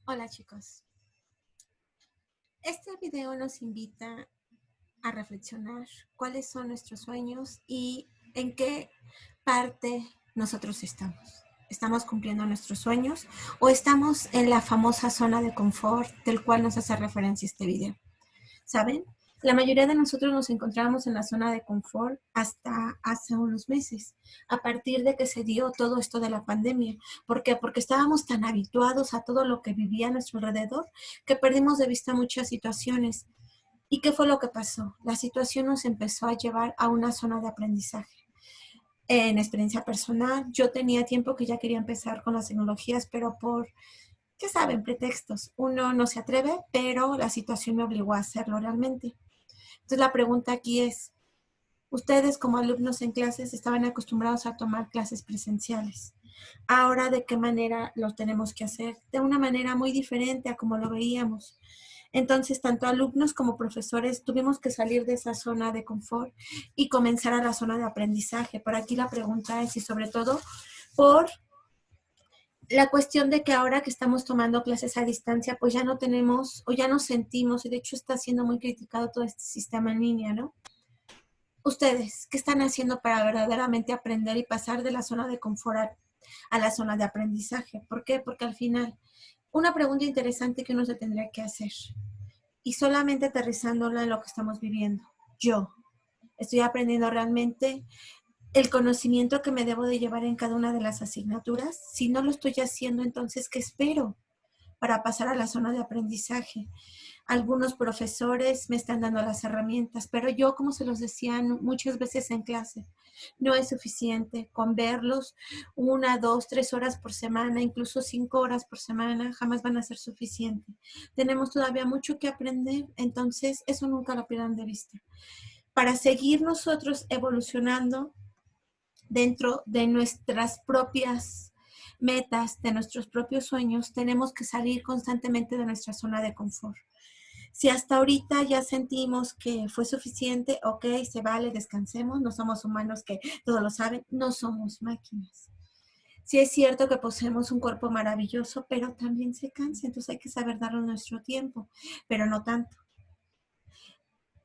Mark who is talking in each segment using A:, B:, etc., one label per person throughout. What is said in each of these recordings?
A: Hola chicos, este video nos invita a reflexionar cuáles son nuestros sueños y en qué parte nosotros estamos. ¿Estamos cumpliendo nuestros sueños o estamos en la famosa zona de confort del cual nos hace referencia este video? ¿Saben? La mayoría de nosotros nos encontramos en la zona de confort hasta hace unos meses, a partir de que se dio todo esto de la pandemia. ¿Por qué? Porque estábamos tan habituados a todo lo que vivía a nuestro alrededor que perdimos de vista muchas situaciones. ¿Y qué fue lo que pasó? La situación nos empezó a llevar a una zona de aprendizaje. En experiencia personal, yo tenía tiempo que ya quería empezar con las tecnologías, pero por, ya saben, pretextos. Uno no se atreve, pero la situación me obligó a hacerlo realmente. Entonces la pregunta aquí es, ustedes como alumnos en clases estaban acostumbrados a tomar clases presenciales. Ahora, ¿de qué manera lo tenemos que hacer? De una manera muy diferente a como lo veíamos. Entonces, tanto alumnos como profesores tuvimos que salir de esa zona de confort y comenzar a la zona de aprendizaje. Por aquí la pregunta es, y sobre todo, por la cuestión de que ahora que estamos tomando clases a distancia, pues ya no tenemos o ya no sentimos, y de hecho está siendo muy criticado todo este sistema en línea, ¿no? Ustedes, ¿qué están haciendo para verdaderamente aprender y pasar de la zona de confort a la zona de aprendizaje? ¿Por qué? Porque al final, una pregunta interesante que uno se tendría que hacer, y solamente aterrizándola en lo que estamos viviendo. Yo estoy aprendiendo realmente el conocimiento que me debo de llevar en cada una de las asignaturas. Si no lo estoy haciendo, entonces, ¿qué espero para pasar a la zona de aprendizaje? Algunos profesores me están dando las herramientas, pero yo, como se los decía muchas veces en clase, no es suficiente con verlos 1, 2, 3 horas por semana, incluso 5 horas por semana, jamás van a ser suficientes. Tenemos todavía mucho que aprender, entonces eso nunca lo pierdan de vista. Para seguir nosotros evolucionando dentro de nuestras propias metas, de nuestros propios sueños, tenemos que salir constantemente de nuestra zona de confort. Si hasta ahorita ya sentimos que fue suficiente, ok, se vale, descansemos, no somos humanos que todo lo saben, no somos máquinas. Sí es cierto que poseemos un cuerpo maravilloso, pero también se cansa, entonces hay que saber darle nuestro tiempo, pero no tanto.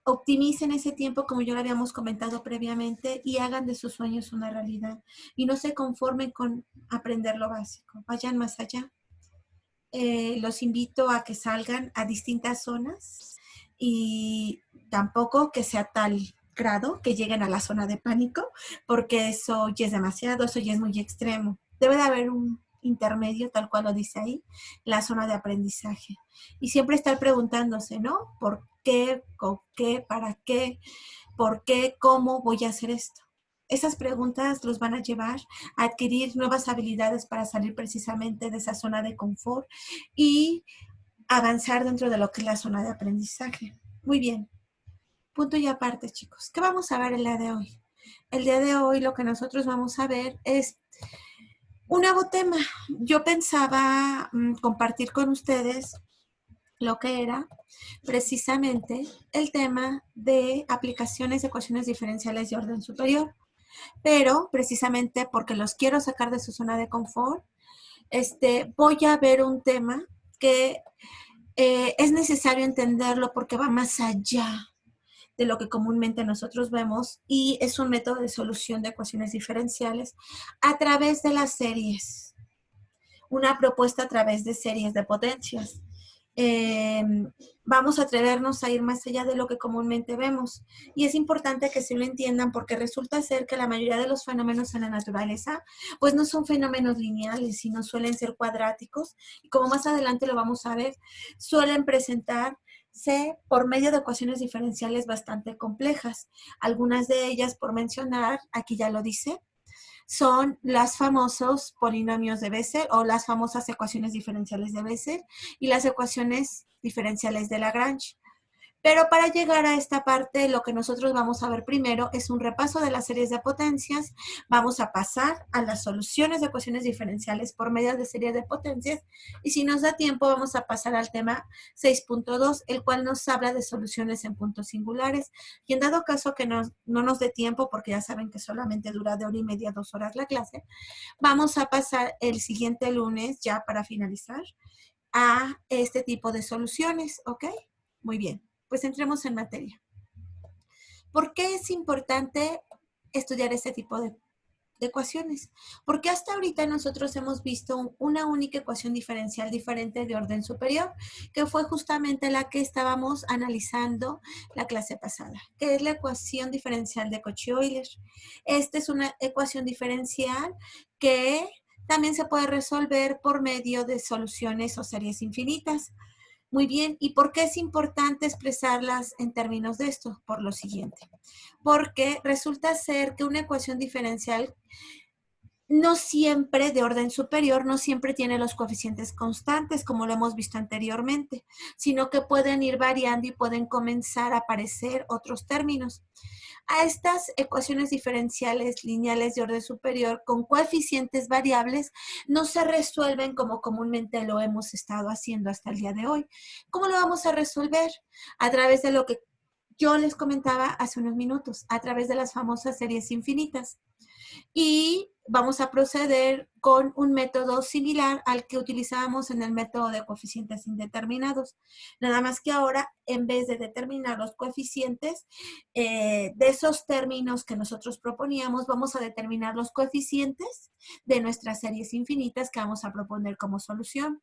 A: Optimicen ese tiempo como ya lo habíamos comentado previamente y hagan de sus sueños una realidad. Y no se conformen con aprender lo básico, vayan más allá. Los invito a que salgan a distintas zonas y tampoco que sea tal grado que lleguen a la zona de pánico, porque eso ya es demasiado, eso ya es muy extremo. Debe de haber un intermedio, tal cual lo dice ahí, la zona de aprendizaje. Y siempre estar preguntándose, ¿no? ¿Por qué? ¿Con qué? ¿Para qué? ¿Por qué? ¿Cómo voy a hacer esto? Esas preguntas los van a llevar a adquirir nuevas habilidades para salir precisamente de esa zona de confort y avanzar dentro de lo que es la zona de aprendizaje. Muy bien, punto y aparte, chicos. ¿Qué vamos a ver el día de hoy? El día de hoy lo que nosotros vamos a ver es un nuevo tema. Yo pensaba compartir con ustedes lo que era precisamente el tema de aplicaciones de ecuaciones diferenciales de orden superior. Pero precisamente porque los quiero sacar de su zona de confort, voy a ver un tema que es necesario entenderlo porque va más allá de lo que comúnmente nosotros vemos y es un método de solución de ecuaciones diferenciales a través de las series, una propuesta a través de series de potencias. Eh, Vamos a atrevernos a ir más allá de lo que comúnmente vemos. Y es importante que se lo entiendan porque resulta ser que la mayoría de los fenómenos en la naturaleza pues no son fenómenos lineales, sino suelen ser cuadráticos. Y como más adelante lo vamos a ver, suelen presentarse por medio de ecuaciones diferenciales bastante complejas. Algunas de ellas, por mencionar, aquí ya lo dice, son los famosos polinomios de Bessel o las famosas ecuaciones diferenciales de Bessel y las ecuaciones diferenciales de Lagrange. Pero para llegar a esta parte, lo que nosotros vamos a ver primero es un repaso de las series de potencias. Vamos a pasar a las soluciones de ecuaciones diferenciales por medio de series de potencias. Y si nos da tiempo, vamos a pasar al tema 6.2, el cual nos habla de soluciones en puntos singulares. Y en dado caso que no nos dé tiempo, porque ya saben que solamente dura de 1:30 a 2 horas la clase, vamos a pasar el siguiente lunes, ya para finalizar, a este tipo de soluciones, ¿ok? Muy bien, pues entremos en materia. ¿Por qué es importante estudiar este tipo de ecuaciones? Porque hasta ahorita nosotros hemos visto una única ecuación diferencial diferente de orden superior, que fue justamente la que estábamos analizando la clase pasada, que es la ecuación diferencial de Cauchy-Euler. Esta es una ecuación diferencial que también se puede resolver por medio de soluciones o series infinitas. Muy bien, ¿y por qué es importante expresarlas en términos de esto? Por lo siguiente, porque resulta ser que una ecuación diferencial no siempre de orden superior, no siempre tiene los coeficientes constantes, como lo hemos visto anteriormente, sino que pueden ir variando y pueden comenzar a aparecer otros términos. A estas ecuaciones diferenciales lineales de orden superior con coeficientes variables no se resuelven como comúnmente lo hemos estado haciendo hasta el día de hoy. ¿Cómo lo vamos a resolver? A través de lo que yo les comentaba hace unos minutos, a través de las famosas series infinitas. Y vamos a proceder con un método similar al que utilizábamos en el método de coeficientes indeterminados. Nada más que ahora, en vez de determinar los coeficientes de esos términos que nosotros proponíamos, vamos a determinar los coeficientes de nuestras series infinitas que vamos a proponer como solución.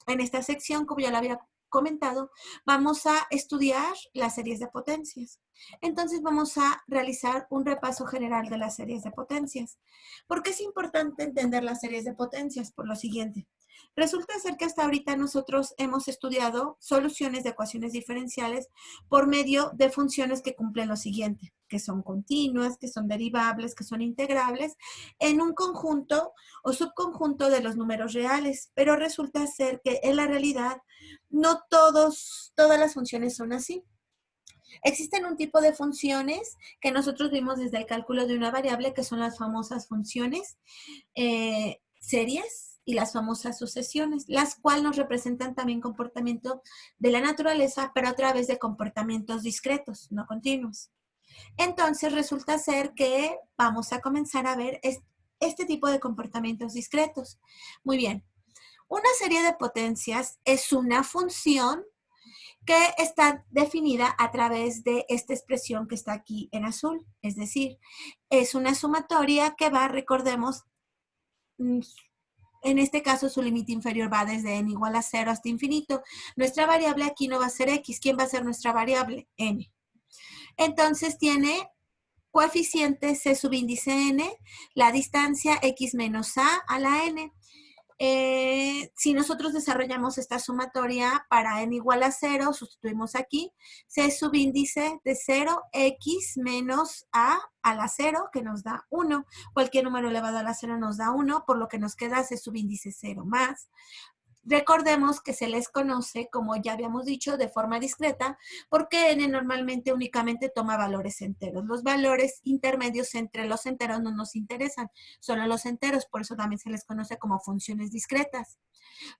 A: En esta sección, como ya lo había comentado, vamos a estudiar las series de potencias. Entonces vamos a realizar un repaso general de las series de potencias. ¿Por qué es importante entender las series de potencias? Por lo siguiente. Resulta ser que hasta ahorita nosotros hemos estudiado soluciones de ecuaciones diferenciales por medio de funciones que cumplen lo siguiente, que son continuas, que son derivables, que son integrables, en un conjunto o subconjunto de los números reales, pero resulta ser que en la realidad no todas las funciones son así. Existen un tipo de funciones que nosotros vimos desde el cálculo de una variable, que son las famosas funciones series y las famosas sucesiones, las cuales nos representan también comportamiento de la naturaleza, pero a través de comportamientos discretos, no continuos. Entonces resulta ser que vamos a comenzar a ver este tipo de comportamientos discretos. Muy bien. Una serie de potencias es una función que está definida a través de esta expresión que está aquí en azul. Es decir, es una sumatoria que va, recordemos, en este caso su límite inferior va desde n igual a 0 hasta infinito. Nuestra variable aquí no va a ser x. ¿Quién va a ser nuestra variable? N. Entonces tiene coeficiente c subíndice n, la distancia x menos a la n. Si nosotros desarrollamos esta sumatoria para n igual a 0, sustituimos aquí c subíndice de 0, x menos a la 0, que nos da 1. Cualquier número elevado a la 0 nos da 1, por lo que nos queda c subíndice 0 más. Recordemos que se les conoce, como ya habíamos dicho, de forma discreta, porque n normalmente únicamente toma valores enteros. Los valores intermedios entre los enteros no nos interesan, solo los enteros, por eso también se les conoce como funciones discretas.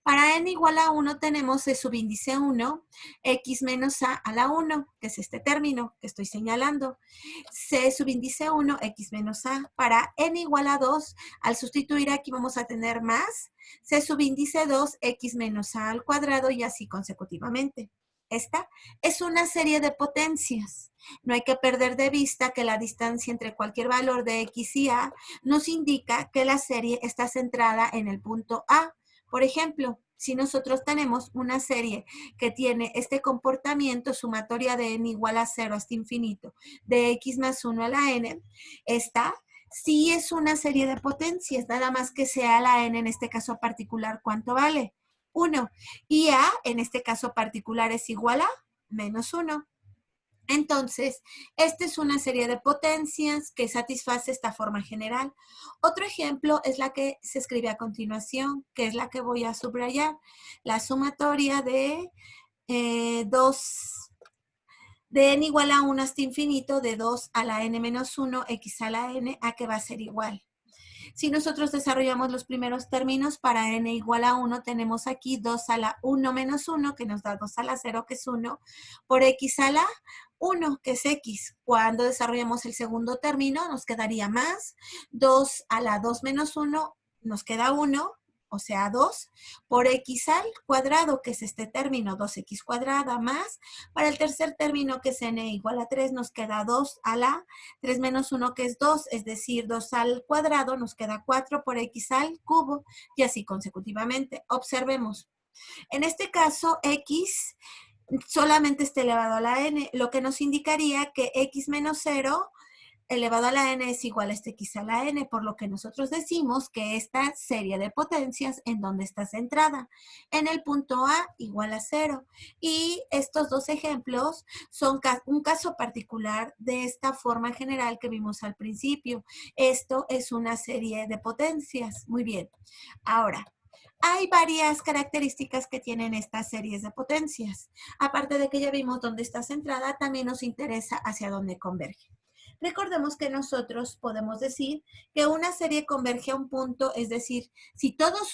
A: Para n igual a 1 tenemos c subíndice 1, x menos a la 1, que es este término que estoy señalando. C subíndice 1, x menos a. Para n igual a 2, al sustituir aquí vamos a tener más c subíndice 2, x menos a al cuadrado y así consecutivamente. Esta es una serie de potencias. No hay que perder de vista que la distancia entre cualquier valor de x y a nos indica que la serie está centrada en el punto A. Por ejemplo, si nosotros tenemos una serie que tiene este comportamiento sumatoria de n igual a 0 hasta infinito, de x más 1 a la n, esta sí es una serie de potencias, nada más que sea la n en este caso particular, ¿cuánto vale? 1. Y a en este caso particular es igual a menos 1. Entonces, esta es una serie de potencias que satisface esta forma general. Otro ejemplo es la que se escribe a continuación, que es la que voy a subrayar. La sumatoria de dos de n igual a 1 hasta infinito, de 2 a la n menos 1, x a la n, a que va a ser igual. Si nosotros desarrollamos los primeros términos, para n igual a 1 tenemos aquí 2 a la 1 menos 1, que nos da 2 a la 0, que es 1, por x a la 1, que es x. Cuando desarrollamos el segundo término, nos quedaría más 2 a la 2 menos 1, nos queda 1, o sea 2, por x al cuadrado, que es este término, 2x cuadrada, más, para el tercer término, que es n igual a 3, nos queda 2 a la 3 menos 1, que es 2, es decir, 2 al cuadrado, nos queda 4 por x al cubo, y así consecutivamente. Observemos. En este caso, x solamente está elevado a la n, lo que nos indicaría que x menos 0 elevado a la n es igual a este x a la n, por lo que nosotros decimos que esta serie de potencias, ¿en dónde está centrada? En el punto A igual a 0. Y estos dos ejemplos son un caso particular de esta forma general que vimos al principio. Esto es una serie de potencias. Muy bien. Ahora, hay varias características que tienen estas series de potencias. Aparte de que ya vimos dónde está centrada, también nos interesa hacia dónde converge. Recordemos que nosotros podemos decir que una serie converge a un punto, es decir, si todos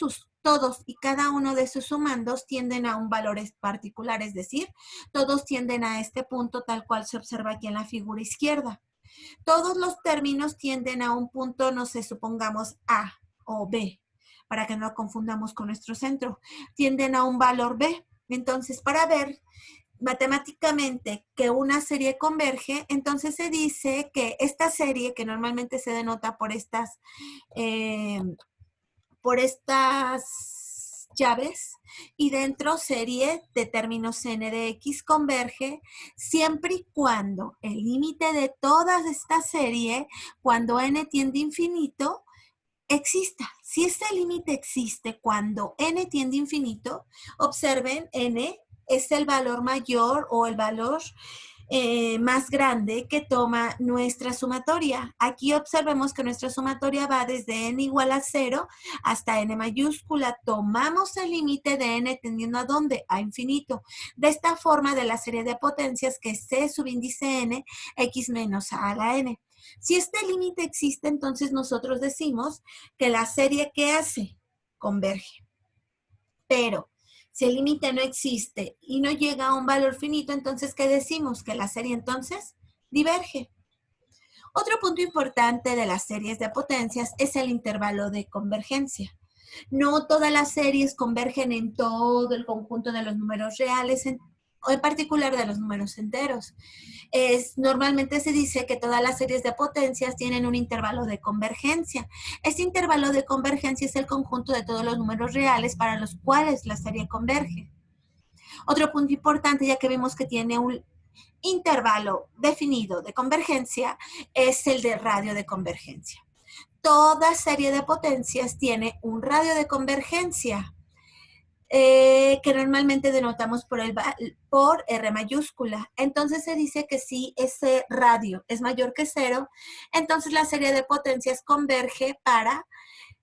A: y cada uno de sus sumandos tienden a un valor particular, es decir, todos tienden a este punto tal cual se observa aquí en la figura izquierda. Todos los términos tienden a un punto, no sé, supongamos A o B, para que no confundamos con nuestro centro, tienden a un valor B. Entonces, para ver matemáticamente que una serie converge, entonces se dice que esta serie, que normalmente se denota por estas llaves, y dentro serie de términos n de x converge siempre y cuando el límite de toda esta serie, cuando n tiende a infinito, exista. Si este límite existe cuando n tiende a infinito, observen, n es el valor mayor o el valor más grande que toma nuestra sumatoria. Aquí observemos que nuestra sumatoria va desde n igual a 0 hasta n mayúscula. Tomamos el límite de n tendiendo a ¿dónde? A infinito. De esta forma, de la serie de potencias que es c subíndice n, x menos a la n. Si este límite existe, entonces nosotros decimos que la serie que hace converge. Pero si el límite no existe y no llega a un valor finito, entonces ¿qué decimos? Que la serie entonces diverge. Otro punto importante de las series de potencias es el intervalo de convergencia. No todas las series convergen en todo el conjunto de los números reales, o en particular de los números enteros. Normalmente se dice que todas las series de potencias tienen un intervalo de convergencia. Este intervalo de convergencia es el conjunto de todos los números reales para los cuales la serie converge. Otro punto importante, ya que vimos que tiene un intervalo definido de convergencia, es el de radio de convergencia. Toda serie de potencias tiene un radio de convergencia que normalmente denotamos por R mayúscula. Entonces se dice que si ese radio es mayor que 0, entonces la serie de potencias converge para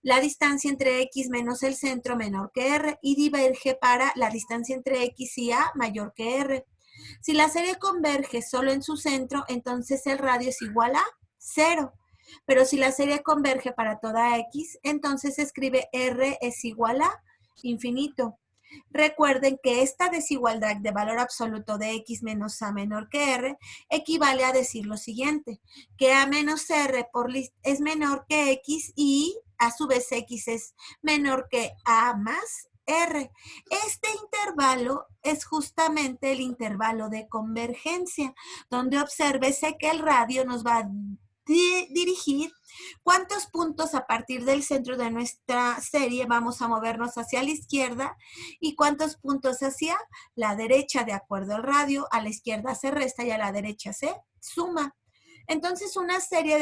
A: la distancia entre x menos el centro menor que r, y diverge para la distancia entre x y a mayor que r. Si la serie converge solo en su centro, entonces el radio es igual a 0. Pero si la serie converge para toda x, entonces se escribe r es igual a infinito. Recuerden que esta desigualdad de valor absoluto de x menos a menor que r equivale a decir lo siguiente, que a menos r es menor que x y a su vez x es menor que a más r. Este intervalo es justamente el intervalo de convergencia, donde obsérvese que el radio nos va a dirigir cuántos puntos a partir del centro de nuestra serie vamos a movernos hacia la izquierda y cuántos puntos hacia la derecha de acuerdo al radio. A la izquierda se resta y a la derecha se suma. Entonces una serie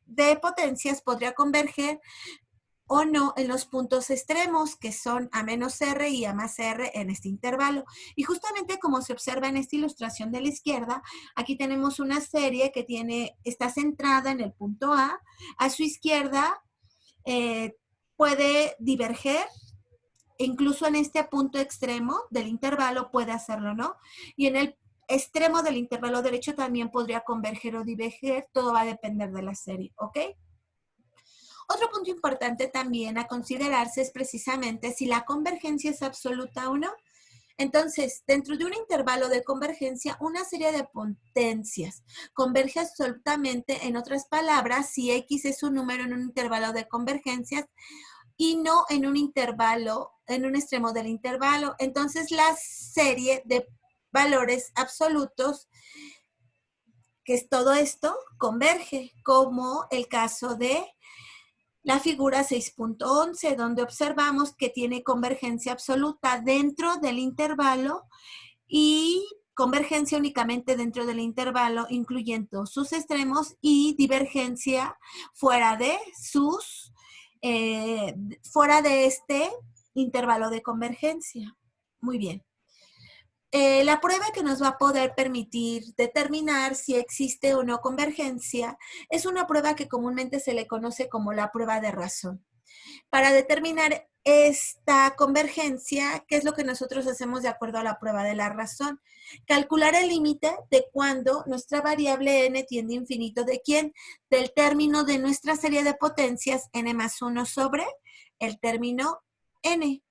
A: de potencias podría converger o no en los puntos extremos, que son a menos r y a más r en este intervalo. Y justamente como se observa en esta ilustración de la izquierda, aquí tenemos una serie que está centrada en el punto A. A su izquierda puede diverger, incluso en este punto extremo del intervalo puede hacerlo, ¿no? Y en el extremo del intervalo derecho también podría converger o diverger, todo va a depender de la serie, ¿ok? Otro punto importante también a considerarse es precisamente si la convergencia es absoluta o no. Entonces, dentro de un intervalo de convergencia, una serie de potencias converge absolutamente, en otras palabras, si X es un número en un intervalo de convergencias y no en un intervalo, en un extremo del intervalo. Entonces, la serie de valores absolutos, que es todo esto, converge, como el caso de la figura 6.11, donde observamos que tiene convergencia absoluta dentro del intervalo y convergencia únicamente dentro del intervalo, incluyendo sus extremos, y divergencia fuera de fuera de este intervalo de convergencia. Muy bien. La prueba que nos va a poder permitir determinar si existe o no convergencia es una prueba que comúnmente se le conoce como la prueba de razón. Para determinar esta convergencia, ¿qué es lo que nosotros hacemos de acuerdo a la prueba de la razón? Calcular el límite de cuando nuestra variable n tiende a infinito. ¿De quién? Del término de nuestra serie de potencias n más 1 sobre el término n,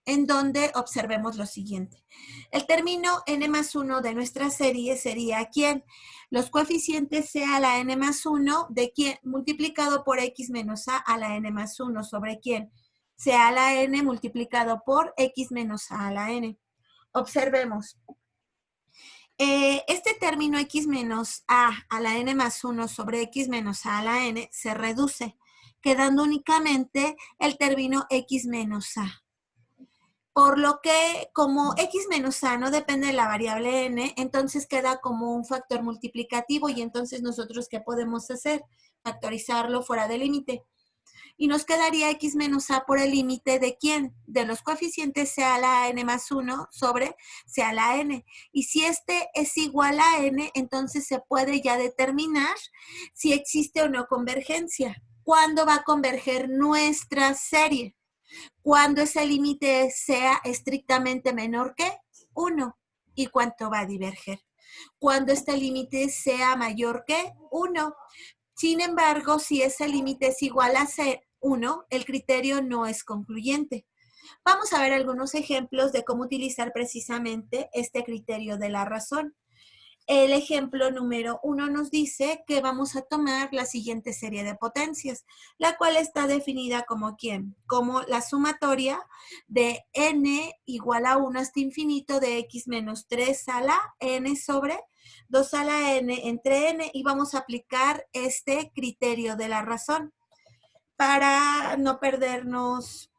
A: en donde observemos lo siguiente. El término n más 1 de nuestra serie sería ¿quién? Los coeficientes c a la n más 1 de quién multiplicado por x menos a la n más 1 sobre quién? C a la n multiplicado por x menos a la n. Observemos. Este término x menos a la n más 1 sobre x menos a la n se reduce, quedando únicamente el término x menos a. Por lo que como x menos a no depende de la variable n, entonces queda como un factor multiplicativo y entonces nosotros ¿qué podemos hacer? Factorizarlo fuera del límite. Y nos quedaría x menos a por el límite de ¿quién? De los coeficientes c a la n más 1 sobre c a la n. Y si este es igual a n, entonces se puede ya determinar si existe o no convergencia. ¿Cuándo va a converger nuestra serie? Cuando ese límite sea estrictamente menor que 1. ¿Y cuánto va a diverger? Cuando este límite sea mayor que 1. Sin embargo, si ese límite es igual a 1, el criterio no es concluyente. Vamos a ver algunos ejemplos de cómo utilizar precisamente este criterio de la razón. El ejemplo número 1 nos dice que vamos a tomar la siguiente serie de potencias, la cual está definida como ¿quién? Como la sumatoria de n igual a 1 hasta infinito de x menos 3 a la n sobre 2 a la n entre n, y vamos a aplicar este criterio de la razón para no perdernos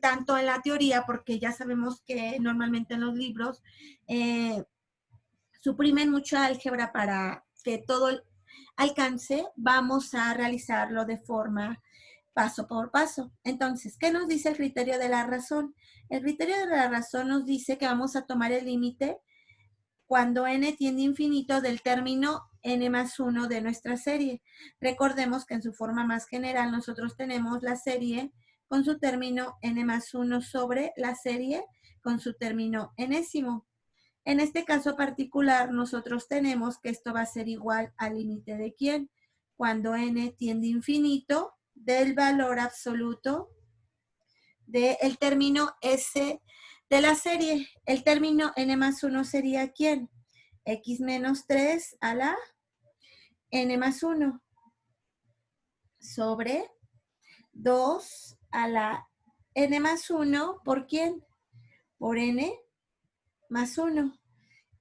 A: tanto en la teoría, porque ya sabemos que normalmente en los libros suprimen mucha álgebra para que todo alcance. Vamos a realizarlo de forma paso por paso. Entonces, ¿qué nos dice el criterio de la razón? El criterio de la razón nos dice que vamos a tomar el límite cuando n tiende a infinito del término n más 1 de nuestra serie. Recordemos que en su forma más general nosotros tenemos la serie con su término n más 1 sobre la serie con su término enésimo. En este caso particular, nosotros tenemos que esto va a ser igual al límite de ¿quién? Cuando n tiende a infinito del valor absoluto del término S de la serie. El término n más 1 sería ¿quién? X menos 3 a la n más 1 sobre 2 a la n más 1 ¿por quién? Por n más 1.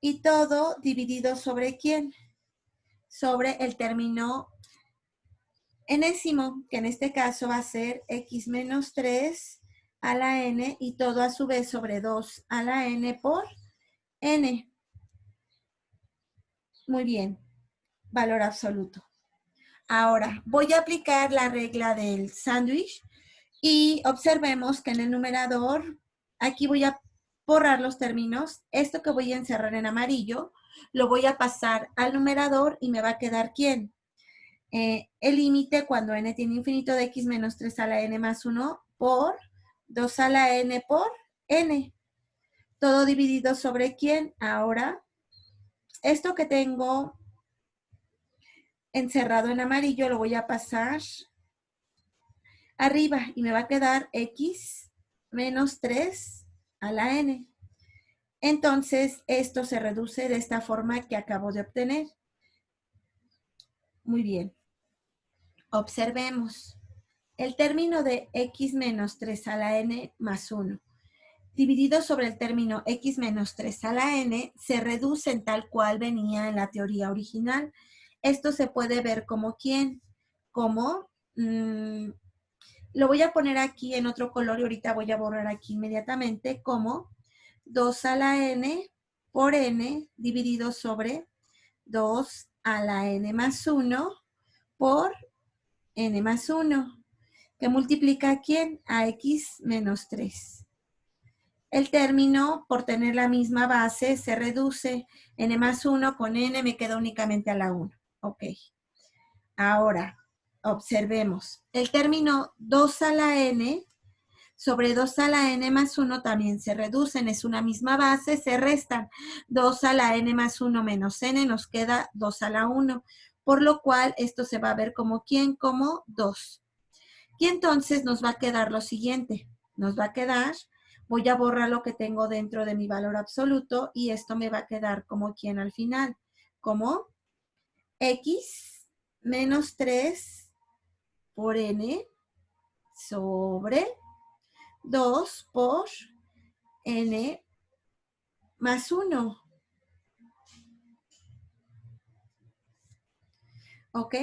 A: Y todo dividido sobre ¿quién? Sobre el término enésimo, que en este caso va a ser x menos 3 a la n y todo a su vez sobre 2 a la n por n. Muy bien, valor absoluto. Ahora voy a aplicar la regla del sándwich y observemos que en el numerador, aquí voy a borrar los términos. Esto que voy a encerrar en amarillo, lo voy a pasar al numerador y me va a quedar ¿quién? El límite cuando n tiene infinito de x menos 3 a la n más 1 por 2 a la n por n. Todo dividido sobre ¿quién? Ahora Esto que tengo encerrado en amarillo lo voy a pasar arriba y me va a quedar x menos 3 a la n. Entonces, esto se reduce de esta forma que acabo de obtener. Muy bien. Observemos. El término de x menos 3 a la n más 1 dividido sobre el término x menos 3 a la n se reduce en tal cual venía en la teoría original. Esto se puede ver como ¿quién? Como, lo voy a poner aquí en otro color y ahorita voy a borrar aquí inmediatamente, como 2 a la n por n dividido sobre 2 a la n más 1 por n más 1, que multiplica a ¿quién? A x menos 3. El término, por tener la misma base, se reduce. N más 1 con n me queda únicamente a la 1. Ok. Ahora, observemos. El término 2 a la n sobre 2 a la n más 1 también se reducen. Es una misma base, se restan. 2 a la n más 1 menos n nos queda 2 a la 1. Por lo cual, esto se va a ver como ¿quién? Como 2. Y entonces nos va a quedar lo siguiente. Nos va a quedar, voy a borrar lo que tengo dentro de mi valor absoluto y esto me va a quedar como ¿quién al final? Como x menos 3 por n sobre 2 por n más 1. ¿Ok?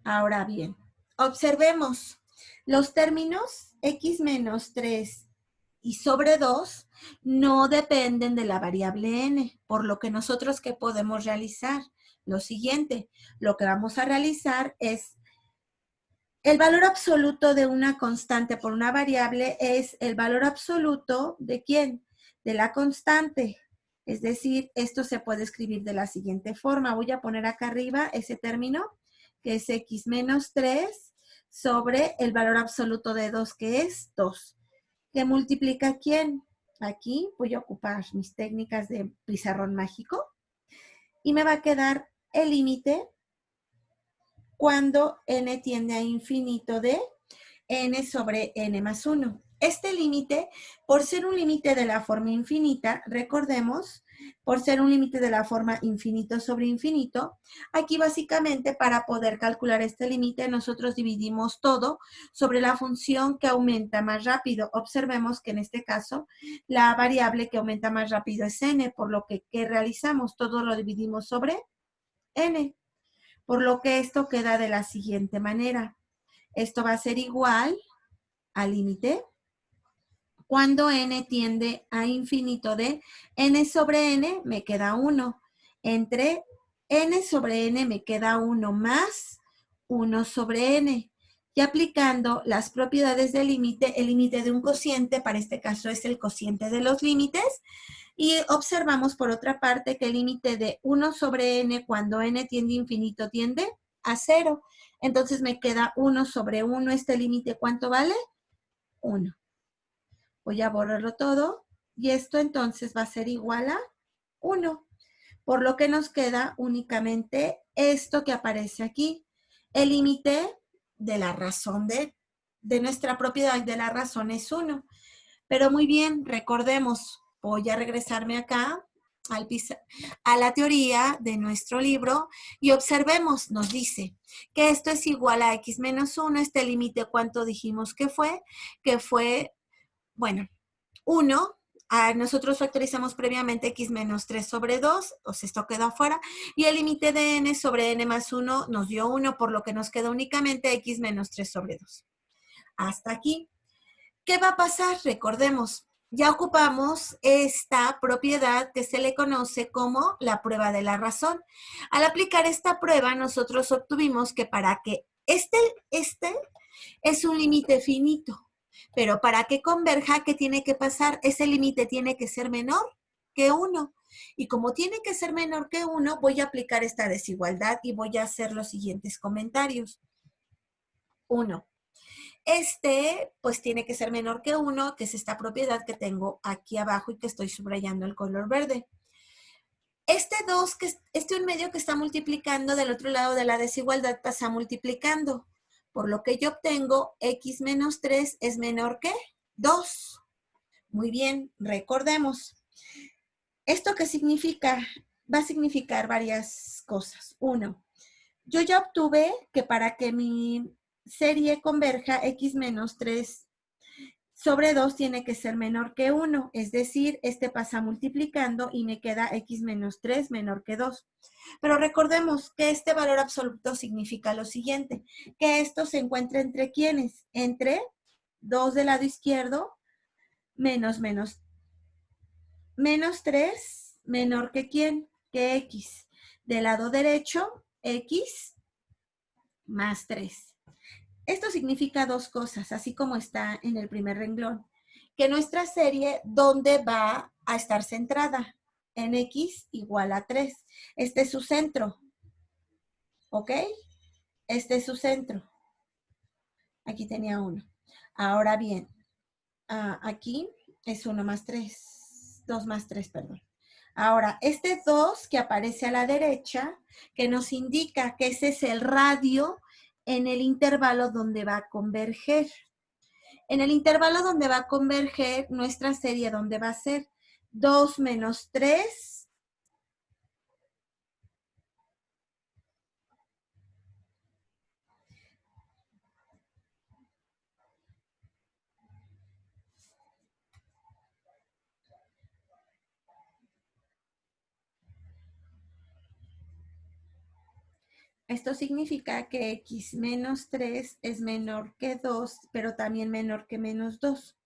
A: Ahora bien, observemos los términos x menos 3 y sobre 2 no dependen de la variable n, por lo que nosotros ¿qué podemos realizar? Lo siguiente, lo que vamos a realizar es el valor absoluto de una constante por una variable es el valor absoluto ¿de quién? De la constante. Es decir, esto se puede escribir de la siguiente forma. Voy a poner acá arriba ese término, que es x menos 3 sobre el valor absoluto de 2, que es 2. ¿Que multiplica quién? Aquí voy a ocupar mis técnicas de pizarrón mágico y me va a quedar el límite cuando n tiende a infinito de n sobre n más 1. Este límite, por ser un límite de la forma infinita, recordemos, por ser un límite de la forma infinito sobre infinito, aquí básicamente para poder calcular este límite nosotros dividimos todo sobre la función que aumenta más rápido. Observemos que en este caso la variable que aumenta más rápido es n, por lo que ¿qué realizamos? Todo lo dividimos sobre n, por lo que esto queda de la siguiente manera. Esto va a ser igual al límite cuando n tiende a infinito de n sobre n me queda 1. Entre n sobre n me queda 1 más 1 sobre n. Y aplicando las propiedades del límite, el límite de un cociente, para este caso es el cociente de los límites, y observamos por otra parte que el límite de 1 sobre n cuando n tiende a infinito tiende a 0. Entonces me queda 1 sobre 1. Este límite, ¿cuánto vale? 1. Voy a borrarlo todo y esto entonces va a ser igual a 1. Por lo que nos queda únicamente esto que aparece aquí. El límite de la razón de nuestra propiedad de la razón es 1. Pero muy bien, recordemos, voy a regresarme acá a la teoría de nuestro libro y observemos, nos dice que esto es igual a x menos 1, este límite, ¿cuánto dijimos que fue? Que fue, bueno, 1, nosotros factorizamos previamente x menos 3 sobre 2, o sea, esto quedó afuera, y el límite de n sobre n más 1 nos dio 1, por lo que nos queda únicamente x menos 3 sobre 2. Hasta aquí. ¿Qué va a pasar? Recordemos, ya ocupamos esta propiedad que se le conoce como la prueba de la razón. Al aplicar esta prueba, nosotros obtuvimos que para que este es un límite finito, pero para que converja, ¿qué tiene que pasar? Ese límite tiene que ser menor que 1. Y como tiene que ser menor que 1, voy a aplicar esta desigualdad y voy a hacer los siguientes comentarios. 1. Pues tiene que ser menor que 1, que es esta propiedad que tengo aquí abajo y que estoy subrayando el color verde. Este 2, este 1/2 que está multiplicando del otro lado de la desigualdad pasa multiplicando. Por lo que yo obtengo x menos 3 es menor que 2. Muy bien, recordemos. ¿Esto qué significa? Va a significar varias cosas. Uno, yo ya obtuve que para que mi serie converja, x menos 3 sobre 2 tiene que ser menor que 1, es decir, este pasa multiplicando y me queda x menos 3 menor que 2. Pero recordemos que este valor absoluto significa lo siguiente, que esto se encuentra entre ¿quiénes? Entre 2 del lado izquierdo menos 3 menor que ¿quién? Que x. Del lado derecho, x más 3. Esto significa dos cosas, así como está en el primer renglón. Que nuestra serie, ¿dónde va a estar centrada? En x igual a 3. Este es su centro. ¿Ok? Este es su centro. Aquí tenía 1. Ahora bien, aquí es 1 más 3. 2 más 3, perdón. Ahora, este 2 que aparece a la derecha, que nos indica que ese es el radio en el intervalo donde va a converger. En el intervalo donde va a converger nuestra serie, ¿dónde va a ser? 2 menos 3. Esto significa que x menos 3 es menor que 2, pero también menor que menos 2.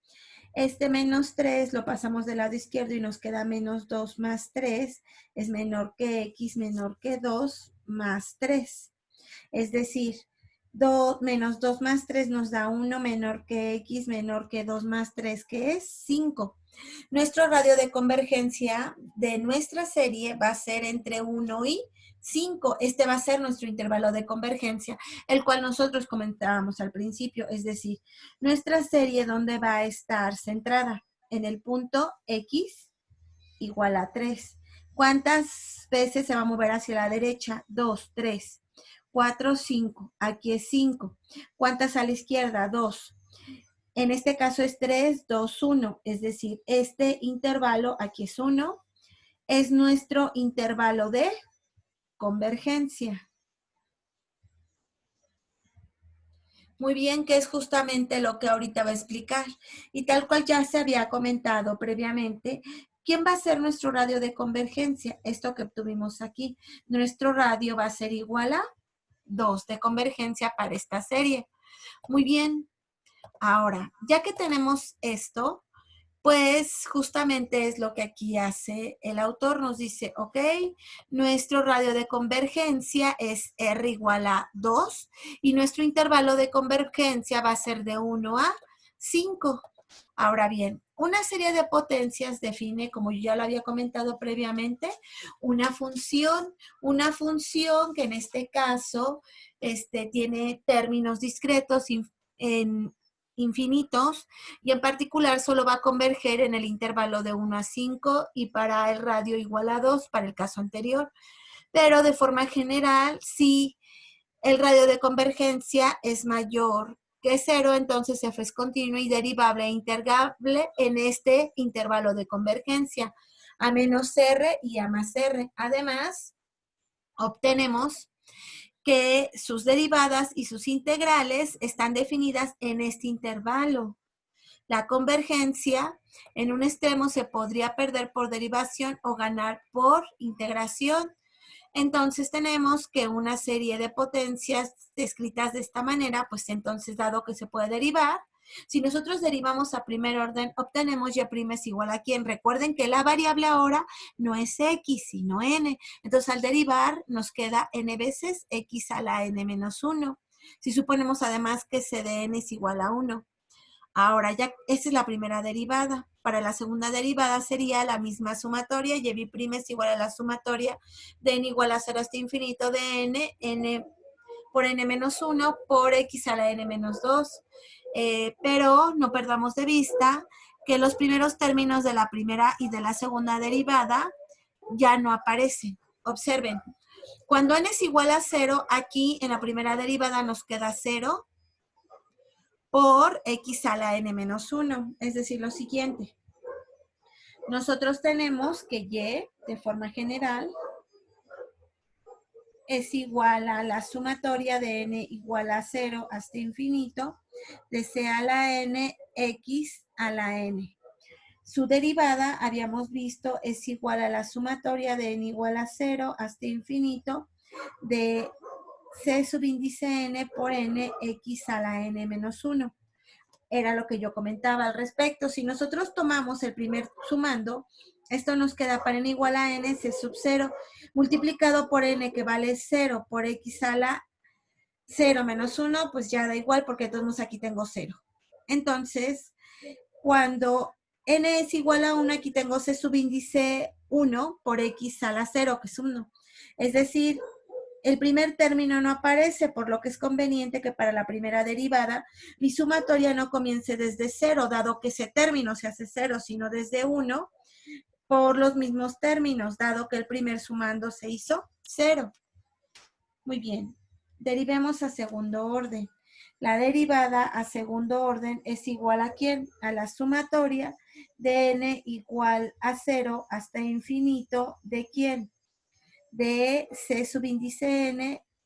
A: Este menos 3 lo pasamos del lado izquierdo y nos queda menos 2 más 3 es menor que x menor que 2 más 3. Es decir, menos 2 más 3 nos da 1 menor que x menor que 2 más 3, que es 5. Nuestro radio de convergencia de nuestra serie va a ser entre 1 y 5. Este va a ser nuestro intervalo de convergencia, el cual nosotros comentábamos al principio, es decir, nuestra serie donde va a estar centrada en el punto x igual a 3. ¿Cuántas veces se va a mover hacia la derecha? 2, 3, 4, 5. Aquí es 5. ¿Cuántas a la izquierda? 2. En este caso es 3, 2, 1. Es decir, este intervalo, aquí es 1, es nuestro intervalo de convergencia. Muy bien, que es justamente lo que ahorita va a explicar. Y tal cual ya se había comentado previamente, ¿quién va a ser nuestro radio de convergencia? Esto que obtuvimos aquí. Nuestro radio va a ser igual a 2 de convergencia para esta serie. Muy bien. Ahora, ya que tenemos esto, pues justamente es lo que aquí hace el autor. Nos dice, ok, nuestro radio de convergencia es R igual a 2 y nuestro intervalo de convergencia va a ser de 1 a 5. Ahora bien, una serie de potencias define, como yo ya lo había comentado previamente, una función que en este caso tiene términos discretos en infinitos y en particular solo va a converger en el intervalo de 1 a 5 y para el radio igual a 2 para el caso anterior. Pero de forma general, si el radio de convergencia es mayor que 0, entonces f es continuo y derivable e integrable en este intervalo de convergencia, a menos r y a más r. Además, obtenemos que sus derivadas y sus integrales están definidas en este intervalo. La convergencia en un extremo se podría perder por derivación o ganar por integración. Entonces tenemos que una serie de potencias descritas de esta manera, pues entonces dado que se puede derivar, si nosotros derivamos a primer orden, obtenemos y' es igual a quién. Recuerden que la variable ahora no es x, sino n. Entonces al derivar nos queda n veces x a la n menos 1. Si suponemos además que c de n es igual a 1. Ahora ya, esta es la primera derivada. Para la segunda derivada sería la misma sumatoria, y' es igual a la sumatoria de n igual a 0 hasta infinito de n por n menos 1 por x a la n menos 2. Pero no perdamos de vista que los primeros términos de la primera y de la segunda derivada ya no aparecen. Observen, cuando n es igual a 0, aquí en la primera derivada nos queda 0 por x a la n menos 1. Es decir, lo siguiente. Nosotros tenemos que y, de forma general, es igual a la sumatoria de n igual a 0 hasta infinito de c a la n x a la n. Su derivada, habíamos visto, es igual a la sumatoria de n igual a 0 hasta infinito de c subíndice n por n x a la n menos 1. Era lo que yo comentaba al respecto. Si nosotros tomamos el primer sumando, esto nos queda para n igual a n, c sub 0, multiplicado por n que vale 0 por x a la 0 menos 1, pues ya da igual porque todos aquí tengo 0. Entonces, cuando n es igual a 1, aquí tengo c subíndice 1 por x a la 0, que es 1. Es decir, el primer término no aparece, por lo que es conveniente que para la primera derivada mi sumatoria no comience desde 0, dado que ese término se hace 0, sino desde 1, por los mismos términos, dado que el primer sumando se hizo 0. Muy bien, derivemos a segundo orden. La derivada a segundo orden es igual a ¿quién? A la sumatoria de n igual a 0 hasta infinito de ¿quién? De c subíndice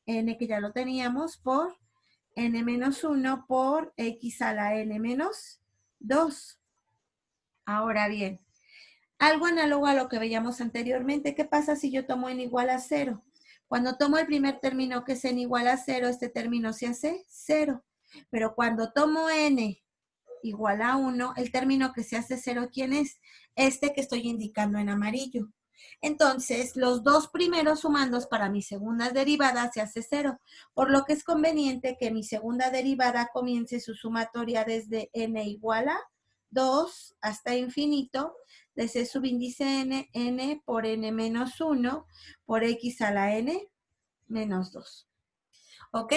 A: n que ya lo teníamos, por n menos 1 por x a la n menos 2. Ahora bien, algo análogo a lo que veíamos anteriormente. ¿Qué pasa si yo tomo n igual a 0? Cuando tomo el primer término que es n igual a 0, este término se hace 0. Pero cuando tomo n igual a 1, el término que se hace 0, ¿quién es? Este que estoy indicando en amarillo. Entonces, los dos primeros sumandos para mi segunda derivada se hace 0, por lo que es conveniente que mi segunda derivada comience su sumatoria desde n igual a 2 hasta infinito, de c subíndice n por n menos 1 por x a la n menos 2. ¿Ok?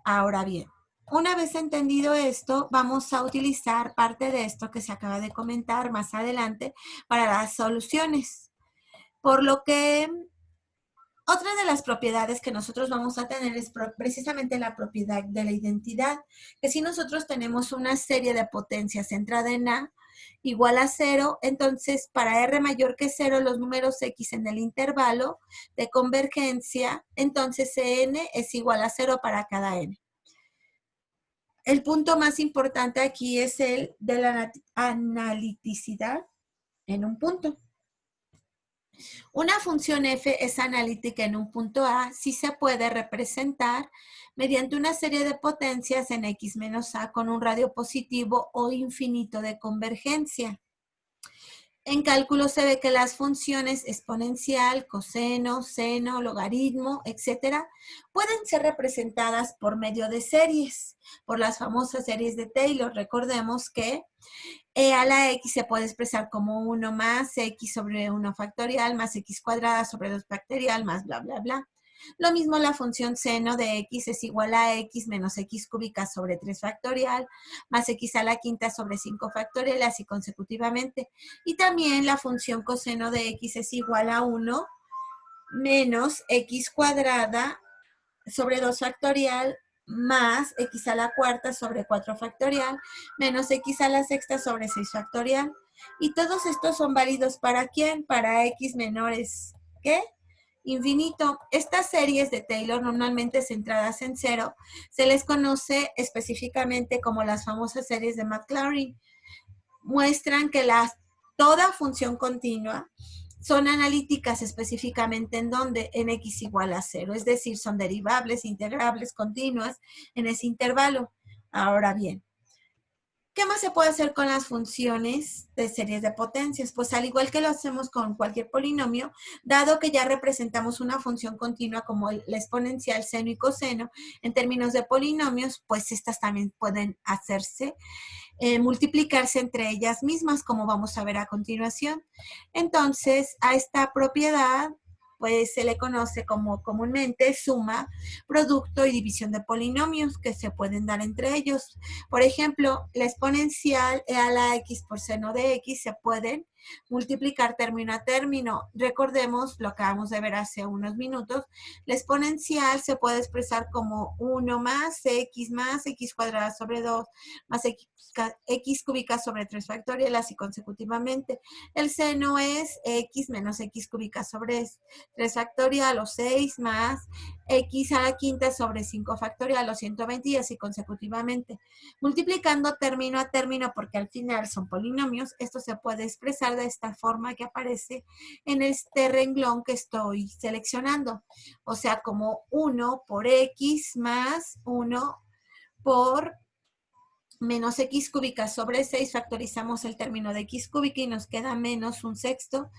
A: Ahora bien, una vez entendido esto, vamos a utilizar parte de esto que se acaba de comentar más adelante para las soluciones. Por lo que otra de las propiedades que nosotros vamos a tener es precisamente la propiedad de la identidad, que si nosotros tenemos una serie de potencias centrada en A igual a 0, entonces para R mayor que 0, los números X en el intervalo de convergencia, entonces Cn es igual a 0 para cada n. El punto más importante aquí es el de la analiticidad en un punto. Una función f es analítica en un punto A si se puede representar mediante una serie de potencias en x menos a con un radio positivo o infinito de convergencia. En cálculo se ve que las funciones exponencial, coseno, seno, logaritmo, etcétera, pueden ser representadas por medio de series, por las famosas series de Taylor. Recordemos que e a la x se puede expresar como 1 más x sobre 1 factorial más x cuadrada sobre 2 factorial más bla, bla, bla. Lo mismo la función seno de x es igual a x menos x cúbica sobre 3 factorial más x a la quinta sobre 5 factorial, así consecutivamente. Y también la función coseno de x es igual a 1 menos x cuadrada sobre 2 factorial más x a la cuarta sobre 4 factorial menos x a la sexta sobre 6 factorial. Y todos estos son válidos ¿para quién? Para x menores, ¿qué? Infinito. Estas series de Taylor, normalmente centradas en 0, se les conoce específicamente como las famosas series de Maclaurin. Muestran que toda función continua son analíticas específicamente en donde en x igual a 0, es decir, son derivables, integrables, continuas en ese intervalo. Ahora bien, ¿qué más se puede hacer con las funciones de series de potencias? Pues al igual que lo hacemos con cualquier polinomio, dado que ya representamos una función continua como la exponencial, seno y coseno, en términos de polinomios, pues estas también pueden hacerse, multiplicarse entre ellas mismas, como vamos a ver a continuación. Entonces, a esta propiedad pues se le conoce como comúnmente suma, producto y división de polinomios que se pueden dar entre ellos. Por ejemplo, la exponencial e a la x por seno de x se pueden multiplicar término a término. Recordemos, lo acabamos de ver hace unos minutos, la exponencial se puede expresar como 1 más x cuadrada sobre 2 más x cúbica sobre 3 factorial, así consecutivamente. El seno es x menos x cúbica sobre 3 factorial o 6 más x a la quinta sobre 5 factorial o 120 y así consecutivamente. Multiplicando término a término, porque al final son polinomios, esto se puede expresar de esta forma que aparece en este renglón que estoy seleccionando. O sea, como 1 por x más 1 por menos x cúbica sobre 6, factorizamos el término de x cúbica y nos queda menos un sexto.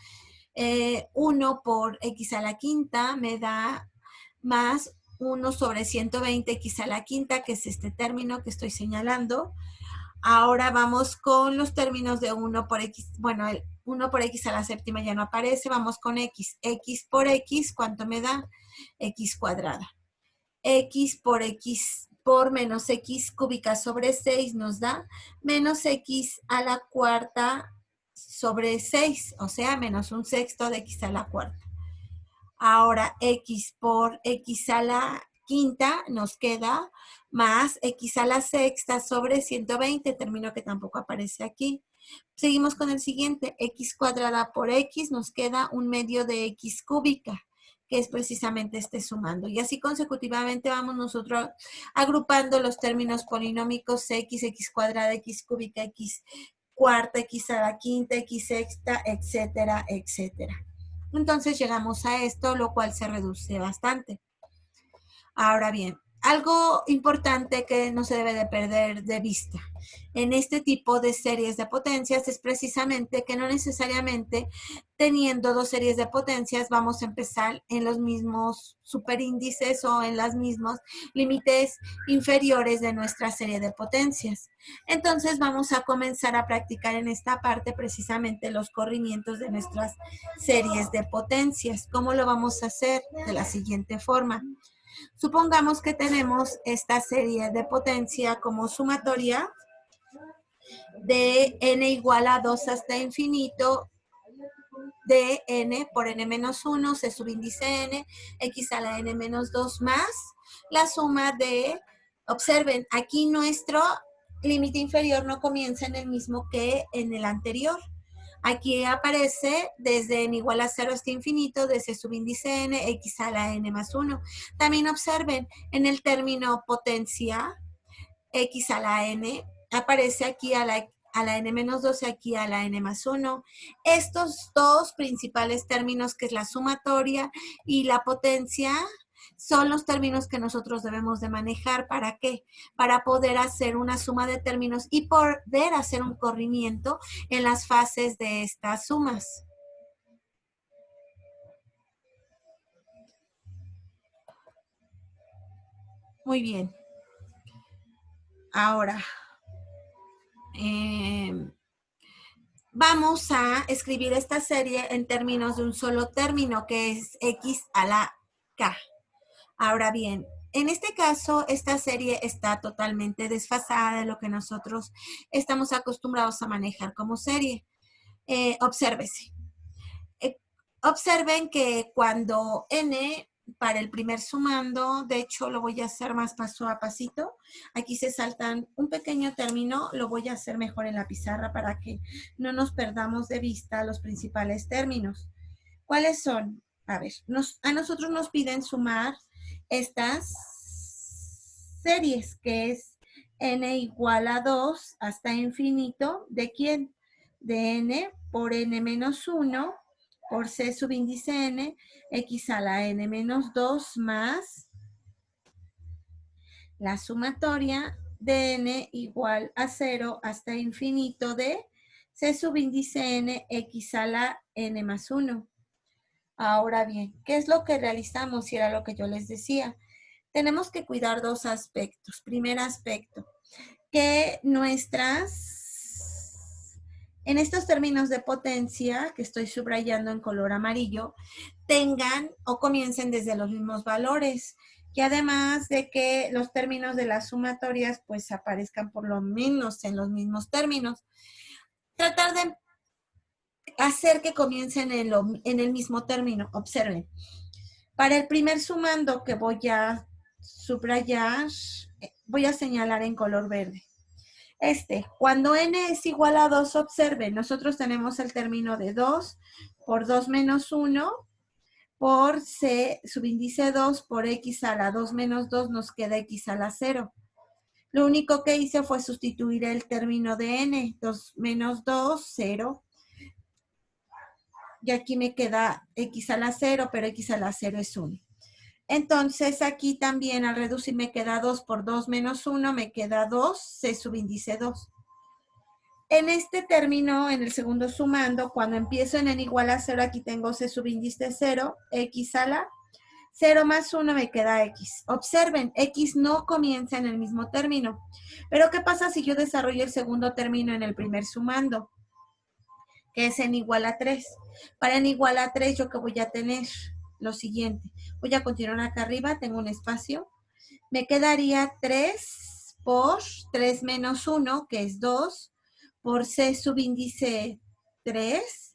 A: 1 por x a la quinta me da más 1 sobre 120 x a la quinta, que es este término que estoy señalando. Ahora vamos con los términos de 1 por x, bueno, el 1 por x a la séptima ya no aparece, vamos con x. X por x, ¿cuánto me da? X cuadrada. X por menos x cúbica sobre 6 nos da menos x a la cuarta sobre 6, o sea, menos un sexto de x a la cuarta. Ahora x por x a la quinta nos queda más x a la sexta sobre 120, término que tampoco aparece aquí. Seguimos con el siguiente, x cuadrada por x nos queda un medio de x cúbica, que es precisamente este sumando. Y así consecutivamente vamos nosotros agrupando los términos polinómicos x, x cuadrada, x cúbica, x cuarta, x a la quinta, x sexta, etcétera, etcétera. Entonces llegamos a esto, lo cual se reduce bastante. Ahora bien, algo importante que no se debe de perder de vista en este tipo de series de potencias es precisamente que no necesariamente teniendo dos series de potencias vamos a empezar en los mismos superíndices o en los mismos límites inferiores de nuestra serie de potencias. Entonces vamos a comenzar a practicar en esta parte precisamente los corrimientos de nuestras series de potencias. ¿Cómo lo vamos a hacer? De la siguiente forma. Supongamos que tenemos esta serie de potencia como sumatoria de n igual a 2 hasta infinito de n por n menos 1, c subíndice n, x a la n menos 2 más la suma de, observen, aquí nuestro límite inferior no comienza en el mismo que en el anterior. Aquí aparece desde n igual a 0 hasta infinito, de c subíndice n, x a la n más 1. También observen, en el término potencia, x a la n, aparece aquí a la n menos 2 y aquí a la n más 1. Estos dos principales términos, que es la sumatoria y la potencia, son los términos que nosotros debemos de manejar. ¿Para qué? Para poder hacer una suma de términos y poder hacer un corrimiento en las fases de estas sumas. Muy bien. Ahora, vamos a escribir esta serie en términos de un solo término, que es x a la k. Ahora bien, en este caso, esta serie está totalmente desfasada de lo que nosotros estamos acostumbrados a manejar como serie. Obsérvese. Observen que cuando n para el primer sumando, de hecho lo voy a hacer más paso a pasito, aquí se saltan un pequeño término, lo voy a hacer mejor en la pizarra para que no nos perdamos de vista los principales términos. ¿Cuáles son? A ver, a nosotros nos piden sumar estas series, que es n igual a 2 hasta infinito, ¿de quién? De n por n menos 1 por c subíndice n, x a la n menos 2 más la sumatoria de n igual a 0 hasta infinito de c subíndice n, x a la n más 1. Ahora bien, ¿qué es lo que realizamos? Y era lo que yo les decía. Tenemos que cuidar dos aspectos. Primer aspecto, que en estos términos de potencia, que estoy subrayando en color amarillo, tengan o comiencen desde los mismos valores. Que además de que los términos de las sumatorias pues aparezcan por lo menos en los mismos términos. Tratar de hacer que comiencen en el mismo término. Observen. Para el primer sumando que voy a subrayar, voy a señalar en color verde. Cuando n es igual a 2, observen, nosotros tenemos el término de 2 por 2 menos 1 por c subíndice 2 por x a la 2 menos 2 nos queda x a la 0. Lo único que hice fue sustituir el término de n, 2 menos 2, 0. Y aquí me queda x a la 0, pero x a la 0 es 1. Entonces aquí también al reducir me queda 2 por 2 menos 1, me queda 2, c subíndice 2. En este término, en el segundo sumando, cuando empiezo en n igual a 0, aquí tengo c subíndice 0, x a la 0 más 1 me queda x. Observen, x no comienza en el mismo término. Pero ¿qué pasa si yo desarrollo el segundo término en el primer sumando? Que es n igual a 3. Para n igual a 3, ¿yo qué voy a tener? Lo siguiente. Voy a continuar acá arriba, tengo un espacio. Me quedaría 3 por 3 menos 1, que es 2, por c subíndice 3,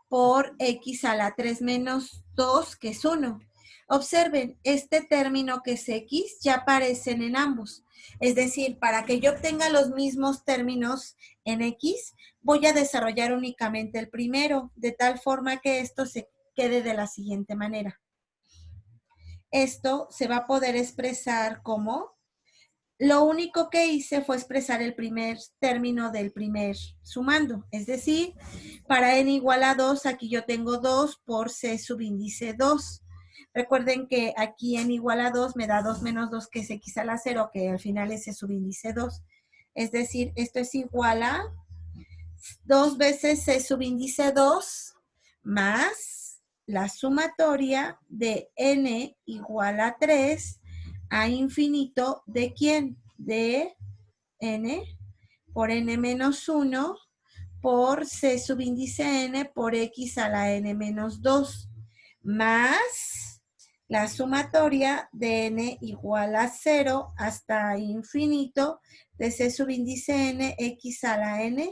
A: por x a la 3 menos 2, que es 1. Observen, este término que es x ya aparecen en ambos. Es decir, para que yo obtenga los mismos términos en x, voy a desarrollar únicamente el primero, de tal forma que esto se quede de la siguiente manera. Esto se va a poder expresar como, lo único que hice fue expresar el primer término del primer sumando. Es decir, para n igual a 2, aquí yo tengo 2 por c subíndice 2. Recuerden que aquí n igual a 2 me da 2 menos 2, que es x a la 0, que al final es c subíndice 2. Es decir, esto es igual a 2 veces c subíndice 2 más la sumatoria de n igual a 3 a infinito de ¿quién? De n por n menos 1 por c subíndice n por x a la n menos 2 más la sumatoria de n igual a 0 hasta infinito de c subíndice n x a la n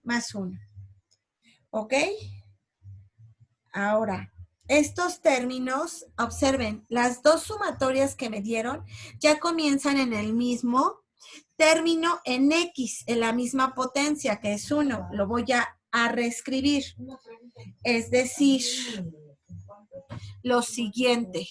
A: más 1. ¿Ok? Ahora, estos términos, observen, las dos sumatorias que me dieron ya comienzan en el mismo término en x, en la misma potencia, que es 1. Lo voy a reescribir. Es decir, lo siguiente.